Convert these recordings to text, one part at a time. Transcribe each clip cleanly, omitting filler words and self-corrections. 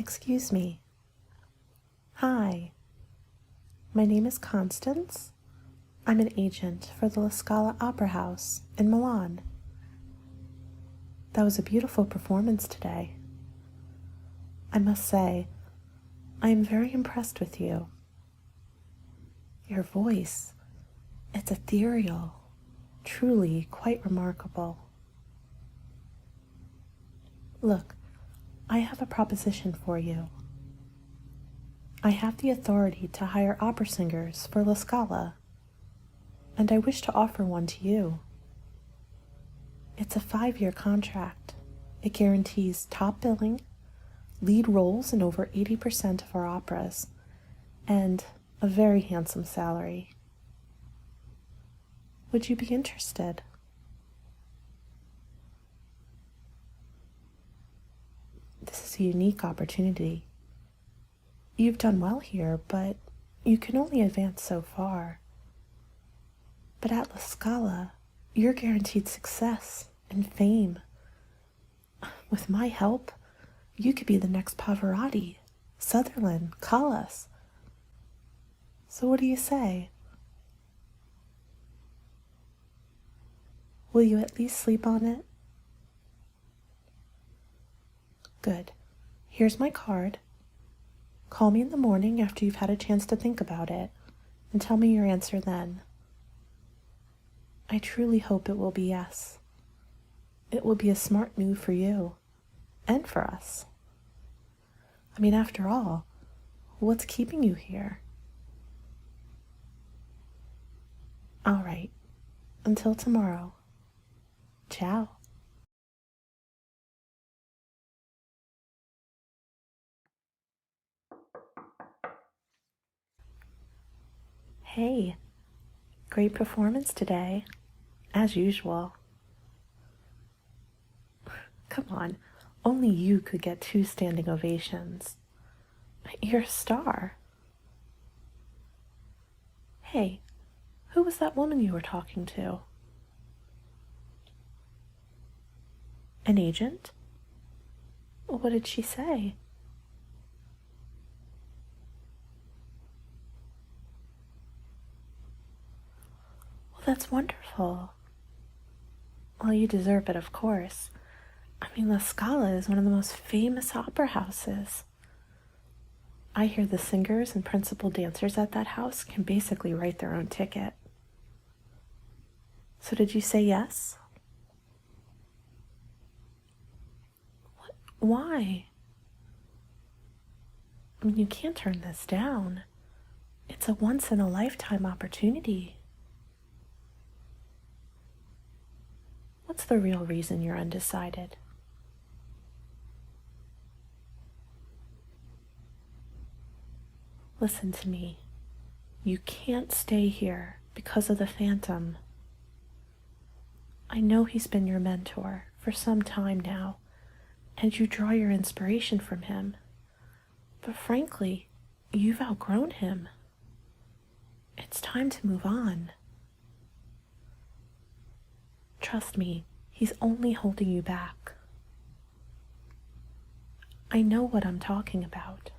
Excuse me. Hi. My name is Constance. I'm an agent for the La Scala Opera House in Milan. That was a beautiful performance today. I must say, I am very impressed with you. Your voice, it's ethereal, truly quite remarkable. Look, I have a proposition for you. I have the authority to hire opera singers for La Scala, and I wish to offer one to you. It's a 5-year contract. It guarantees top billing, lead roles in over 80% of our operas, and a very handsome salary. Would you be interested? This is a unique opportunity. You've done well here, but you can only advance so far. But at La Scala, you're guaranteed success and fame. With my help, you could be the next Pavarotti, Sutherland, Callas. So what do you say? Will you at least sleep on it? Good. Here's my card. Call me in the morning after you've had a chance to think about it, and tell me your answer then. I truly hope it will be yes. It will be a smart move for you, and for us. I mean, after all, what's keeping you here? All right. Until tomorrow. Ciao. Hey, great performance today, as usual. Come on, only you could get 2 standing ovations. You're a star. Hey, who was that woman you were talking to? An agent? What did she say? Well, that's wonderful. Well, you deserve it, of course. I mean, La Scala is one of the most famous opera houses. I hear the singers and principal dancers at that house can basically write their own ticket. So did you say yes? What? Why? I mean, you can't turn this down. It's a once-in-a-lifetime opportunity. What's the real reason you're undecided? Listen to me. You can't stay here because of the Phantom. I know he's been your mentor for some time now, and you draw your inspiration from him. But frankly, you've outgrown him. It's time to move on. Trust me, he's only holding you back. I know what I'm talking about.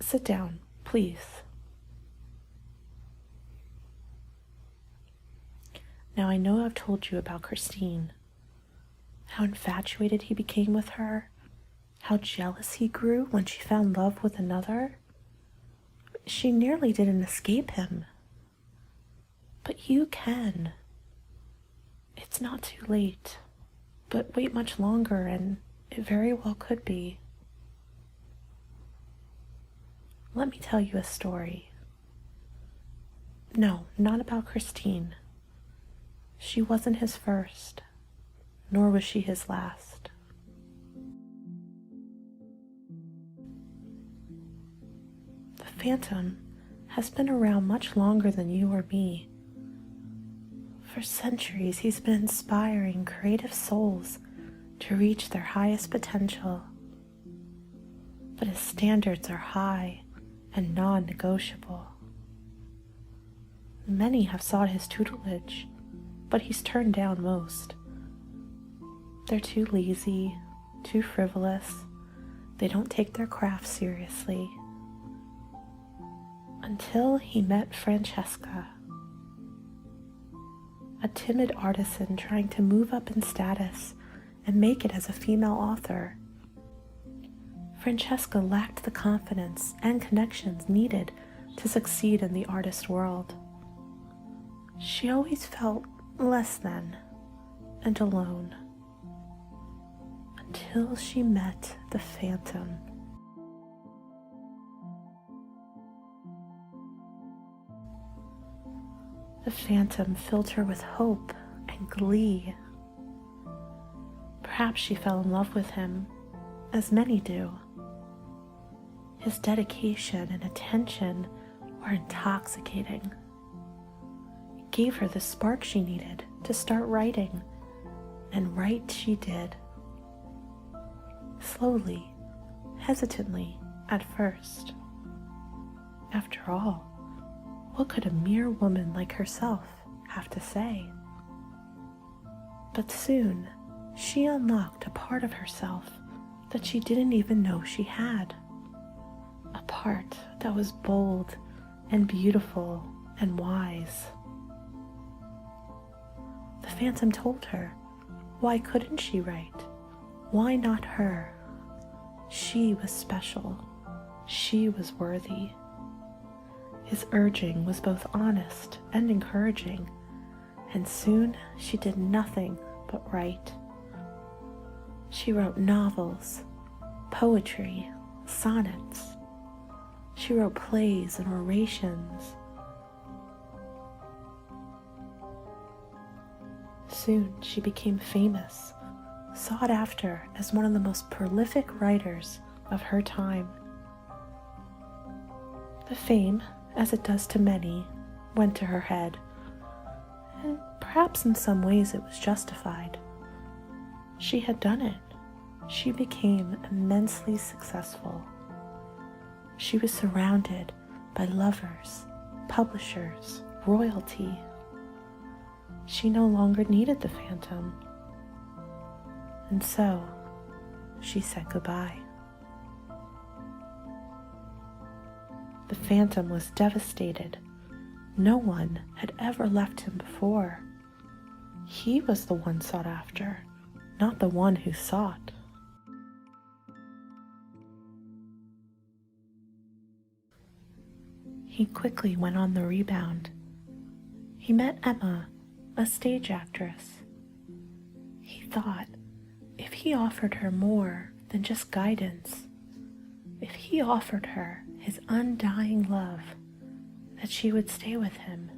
Sit down, please. Now I know I've told you about Christine, how infatuated he became with her, how jealous he grew when she found love with another. She nearly didn't escape him. But you can. It's not too late, but wait much longer and it very well could be. Let me tell you a story. No, not about Christine. She wasn't his first, nor was she his last. The Phantom has been around much longer than you or me. For centuries, he's been inspiring creative souls to reach their highest potential. But his standards are high and non-negotiable. Many have sought his tutelage, but he's turned down most. They're too lazy, too frivolous. They don't take their craft seriously. Until he met Francesca, a timid artisan trying to move up in status and make it as a female author. Francesca lacked the confidence and connections needed to succeed in the artist world. She always felt less than and alone until she met the Phantom. The Phantom filled her with hope and glee. Perhaps she fell in love with him, as many do. His dedication and attention were intoxicating. It gave her the spark she needed to start writing, and write she did. Slowly, hesitantly at first. After all, what could a mere woman like herself have to say? But soon, she unlocked a part of herself that she didn't even know she had. A part that was bold and beautiful and wise. The Phantom told her, why couldn't she write? Why not her? She was special. She was worthy. His urging was both honest and encouraging, and soon she did nothing but write. She wrote novels, poetry, sonnets. She wrote plays and orations. Soon she became famous, sought after as one of the most prolific writers of her time. The fame, as it does to many, went to her head, and perhaps in some ways it was justified. She had done it. She became immensely successful. She was surrounded by lovers, publishers, royalty. She no longer needed the Phantom. And so, she said goodbye. The Phantom was devastated. No one had ever left him before. He was the one sought after, not the one who sought. He quickly went on the rebound. He met Emma, a stage actress. He thought, if he offered her more than just guidance, if he offered her his undying love, that she would stay with him.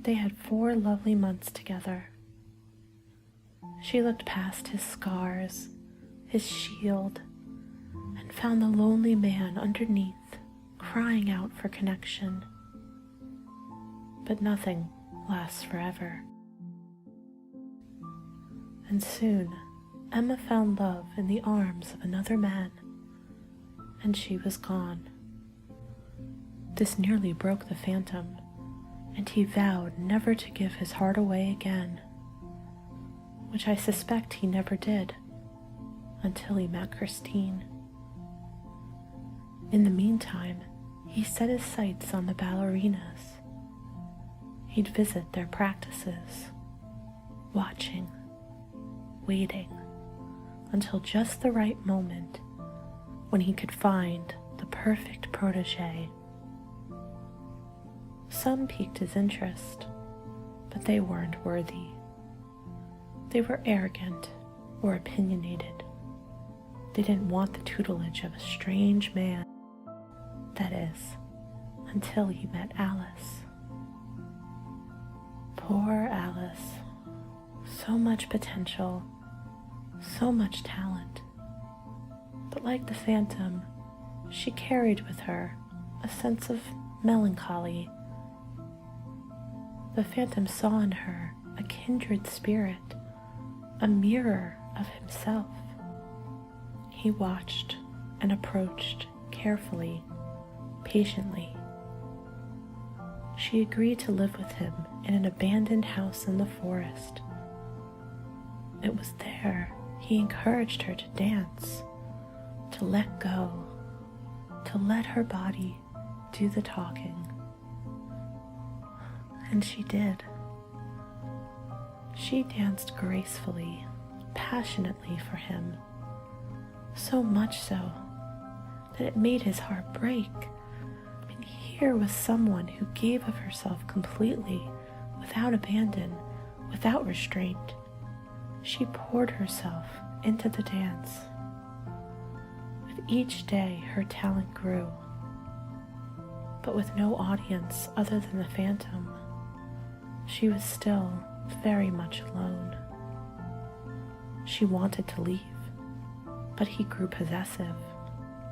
They had 4 lovely months together. She looked past his scars, his shield, and found the lonely man underneath, crying out for connection. But nothing lasts forever. And soon, Emma found love in the arms of another man, and she was gone. This nearly broke the Phantom, and he vowed never to give his heart away again, which I suspect he never did, until he met Christine. In the meantime, he set his sights on the ballerinas. He'd visit their practices, watching, waiting, until just the right moment when he could find the perfect protege. Some piqued his interest, but they weren't worthy. They were arrogant or opinionated. They didn't want the tutelage of a strange man. That is, until he met Alice. Poor Alice. So much potential, so much talent. But like the Phantom, she carried with her a sense of melancholy. The Phantom saw in her a kindred spirit, a mirror of himself. He watched and approached carefully, patiently. She agreed to live with him in an abandoned house in the forest. it was there he encouraged her to dance, to let go, to let her body do the talking. And she did. She danced gracefully, passionately for him, so much so that it made his heart break. I mean, here was someone who gave of herself completely, without abandon, without restraint. She poured herself into the dance. With each day, her talent grew, but with no audience other than the phantom, she was still very much alone. She wanted to leave, but he grew possessive.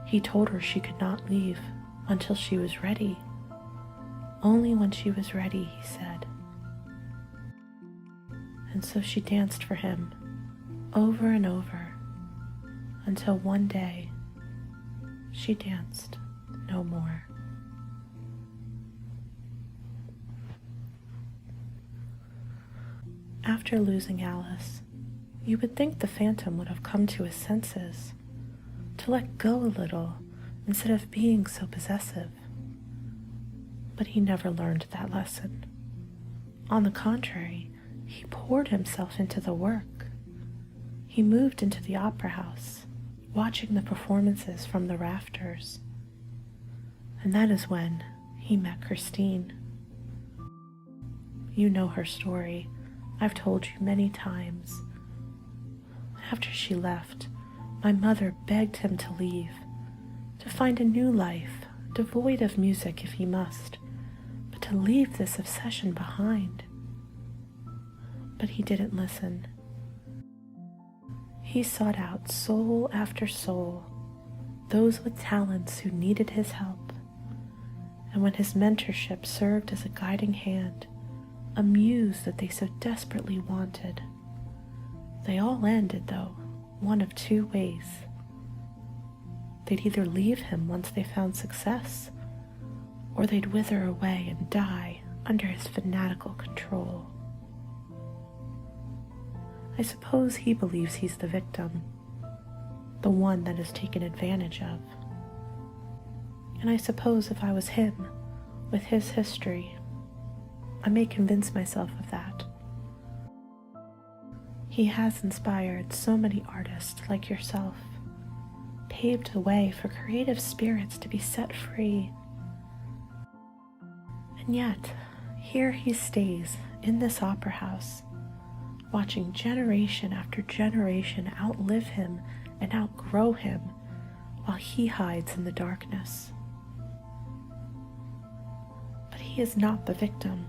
He told her she could not leave until she was ready. Only when she was ready, he said. And so she danced for him over and over until one day she danced no more. After losing Alice, you would think the phantom would have come to his senses, to let go a little instead of being so possessive. But he never learned that lesson. On the contrary, he poured himself into the work. He moved into the opera house, watching the performances from the rafters. And that is when he met Christine. You know her story. I've told you many times. After she left, my mother begged him to leave, to find a new life, devoid of music if he must, but to leave this obsession behind. But he didn't listen. He sought out soul after soul, those with talents who needed his help. And when his mentorship served as a guiding hand, a muse that they so desperately wanted, they all ended, though, one of two ways. They'd either leave him once they found success, or they'd wither away and die under his fanatical control. I suppose he believes he's the victim, the one that is taken advantage of. And I suppose if I was him, with his history, I may convince myself of that. He has inspired so many artists like yourself, paved the way for creative spirits to be set free. And yet, here he stays in this opera house, watching generation after generation outlive him and outgrow him while he hides in the darkness. But he is not the victim.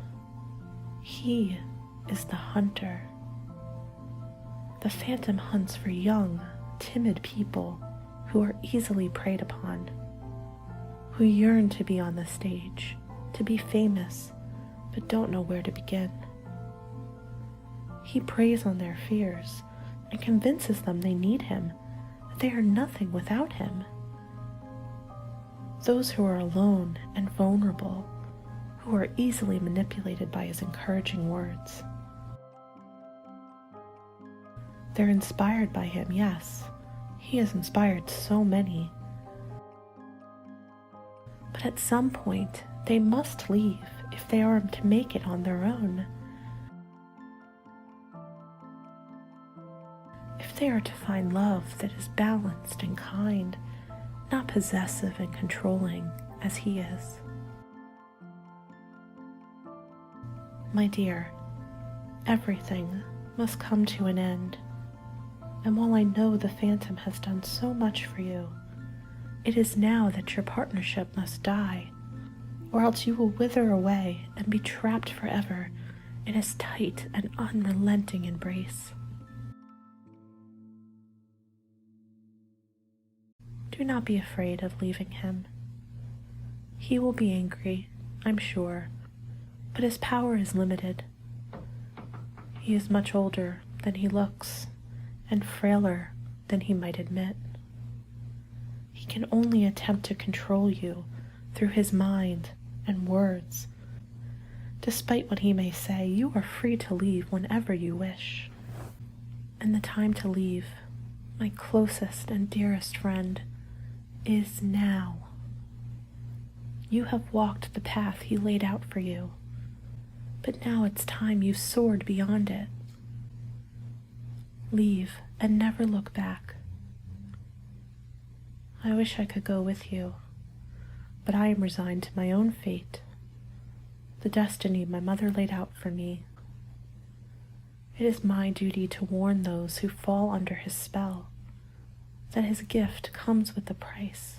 He is the hunter. The phantom hunts for young, timid people who are easily preyed upon, who yearn to be on the stage, to be famous, but don't know where to begin. He preys on their fears and convinces them they need him, that they are nothing without him. Those who are alone and vulnerable, who are easily manipulated by his encouraging words. They're inspired by him, yes. He has inspired so many. But at some point, they must leave if they are to make it on their own. If they are to find love that is balanced and kind, not possessive and controlling as he is. My dear, everything must come to an end. And while I know the phantom has done so much for you, it is now that your partnership must die, or else you will wither away and be trapped forever in his tight and unrelenting embrace. Do not be afraid of leaving him. He will be angry, I'm sure, but his power is limited. He is much older than he looks, and frailer than he might admit. He can only attempt to control you through his mind and words. Despite what he may say, you are free to leave whenever you wish. And the time to leave, my closest and dearest friend, is now. You have walked the path he laid out for you, but now it's time you soared beyond it. Leave and never look back. I wish I could go with you, but I am resigned to my own fate, the destiny my mother laid out for me. It is my duty to warn those who fall under his spell that his gift comes with a price.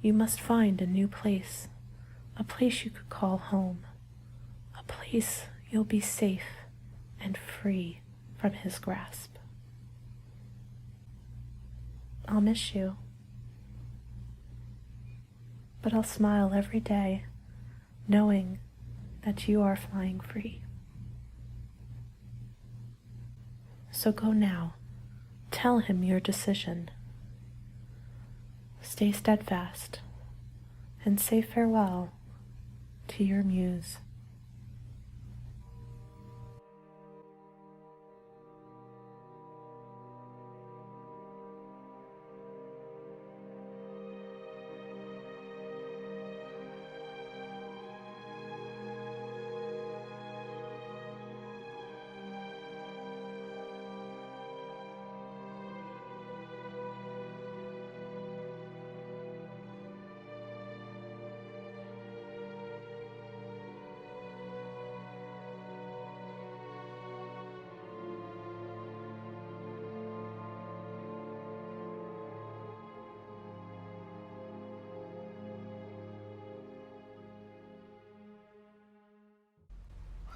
You must find a new place, a place you could call home, a place you'll be safe and free from his grasp. I'll miss you, but I'll smile every day knowing that you are flying free. So go now. Tell him your decision. Stay steadfast and say farewell to your muse.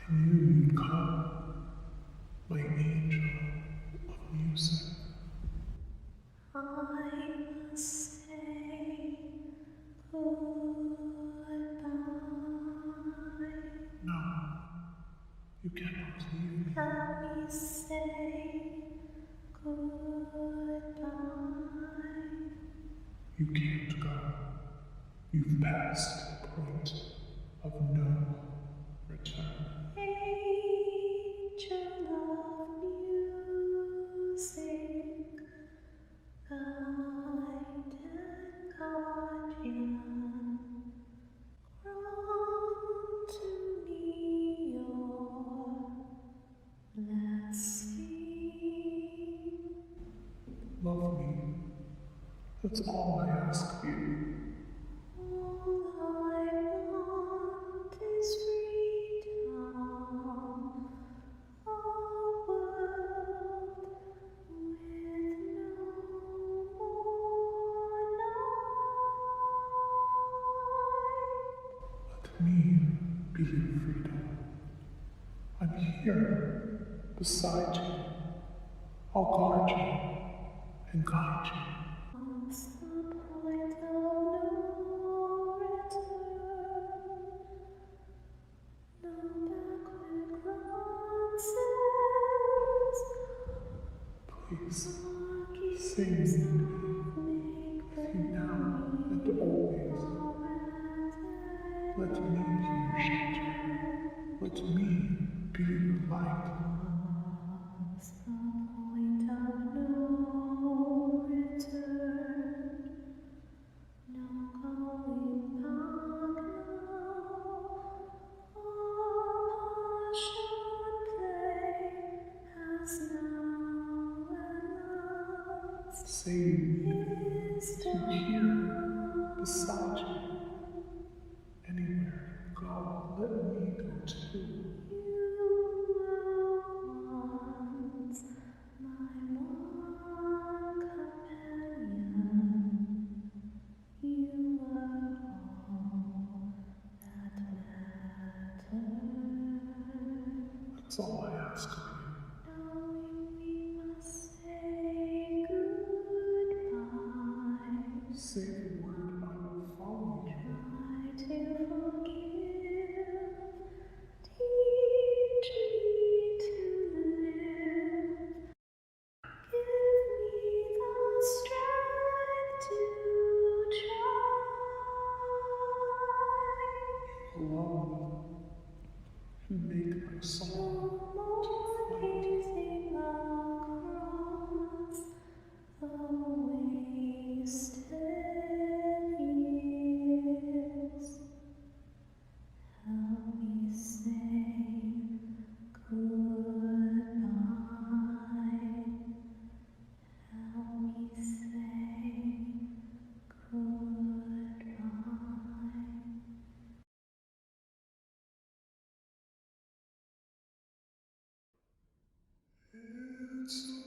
I knew you'd come, my angel of music. I must say goodbye. No, you cannot leave me. Let me say goodbye. You can't go. You've passed the point of no return. Angel of music, guide and guardian, grant to me your blessing. Love me. That's all I ask of you. All I want is freedom, a world with no more night. Let me be your freedom. I'm here, beside you. I'll guard you and guide you. Past the point of no return, no backward glances. Please, stay with me now and always. Let me be your shelter. Let me be your light. Past the point of no return, no going back now. Our passion play has now and last Save me is to here, beside you. Anywhere you go, let me go too. You were once my one companion. You were all that mattered. That's all I ask of you. Knowing we must say goodbye, Say the word, I will follow you. try to forgive, teach me to live. Give me the strength to try. Alone, you make my soul No more to fight. gazing It's so